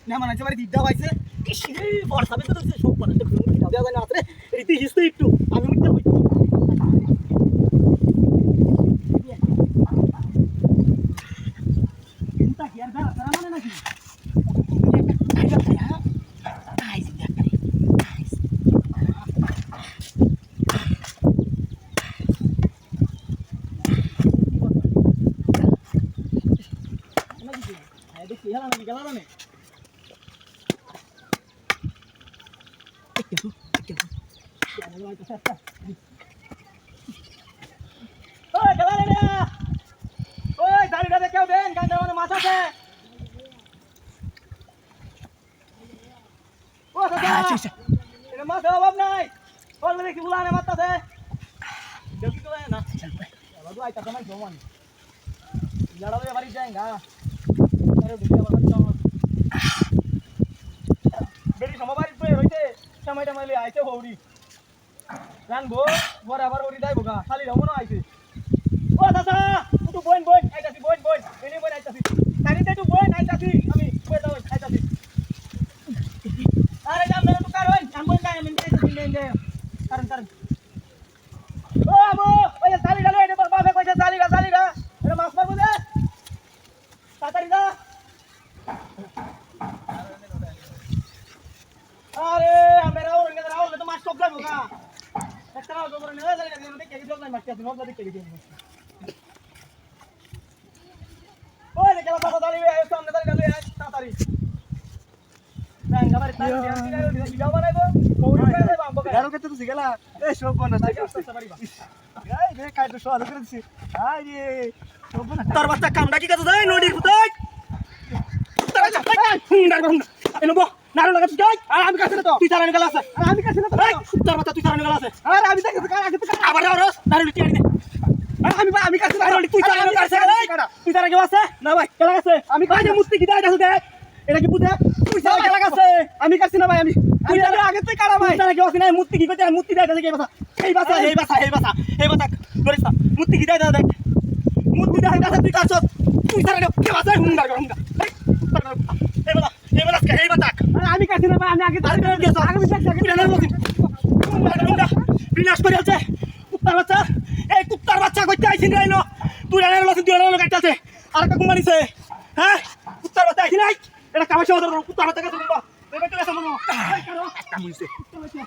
না মানে একেবারে দিদা পাইছে ইস রে বর্ষাবে তো সব মানে তো ঘুম কি দেওয়া যায় না আত্রে রীতি হিসতে একটু আমি উঠতে কই চিন্তা কি আর বেলা তারা মানে নাকি মাছ অভাব নাই দেখি উলানে মারতাছে দেখি তো না বাবু আইতা তোমার জমান লড়াবে বাড়ি যায়গা আরে দেখি আমার চল বেরি সমবাড়ি পড়ে হইছে সময়টা মাইলে আইছে হৌরি জানবো বড় আবার হৌরি যাইবো গা খালি রমন আইছে ও দাদা তুই বইন বইন আইতাছি বইন বইন এনে বইন আইতাছি তারিতে তুই বইন আইতাছি আমি কই দাও আইতাছি আরে জাম মেরে তো কার হই আমি বইন যাই আমি আইতাছি নে কারণ কারণ ও আমো ওই জালি ডালে এটা বাবা কইছে জালি গা এটা মাছ মারবো দে তাড়াতাড়ি যা আরে আমরা রাও তো মাছ টপ যাবো গা একটা রাও তো করে নেওয়া যায় না দেখে কি জল নাই মাছ আছে নবলা দেখে কি ওই দেখে বাবা দাঁড়ি আয় সামনে দাঁড়ি ডালে আয় তাড়াতাড়ি রাঙ্গা বাড়ি তাড়াতাড়ি ভিডিও বানাইবো পৌঁছে যাবে বাম্বো গাড়ো কত তুই গেলা এই সব বনা তাই আসতে পারিবা এই রে কাইটো সব করে দিছি আই রে সব বনা তোর বাচ্চা কামড়া কি কাছে যায় নদীর পুতাই তোর বাচ্চা হুন্ডার হুন্ডা এনো নারো লাগা তুই যাই আর আমি কাছে না তো তুই চালানি গেল আছে আর আমি কাছে না তো তোর বাচ্চা তুই চালানি গেল আছে আর আমি দেখে কার আগে তো আবার রস নারো লিটি আনি দে আর আমি কাছে না তুই চালানি গেল আছে তুই চালানি গেল আছে না ভাই কেলা আছে আমি কাছে মুক্তি কি দাই দাও দে এটা কি বুঝা তুই চালানি গেল আছে আমি কাছে না ভাই আমি তুই আগে তুই কারা ভাই চালানি গেল আছে না মুক্তি কি কইতে মুক্তি দাই দাও এই বাসা ধরিস না মুক্তি কি দাই দাও দেখ মুক্তি দাই দাও তুই কাছ তুই চালানি কে বাসা হুন্ডা এই বাতা আমি কাছে না ভাই আমি আগে আগে বিনাশ করে আছে কুত্তার বাচ্চা কইতে আইছিন রাইলো তুই রাইলো লসি দুই রাইলো কাটতে আছে আর কা কুমারিছে হ্যাঁ কুত্তার বাচ্চা আইছিন নাই এটা কামে সমাধান কুত্তার বাচ্চা কাছে বলবা এই বেটা কাছে বলবো কারো কামুইছে কুত্তার বাচ্চা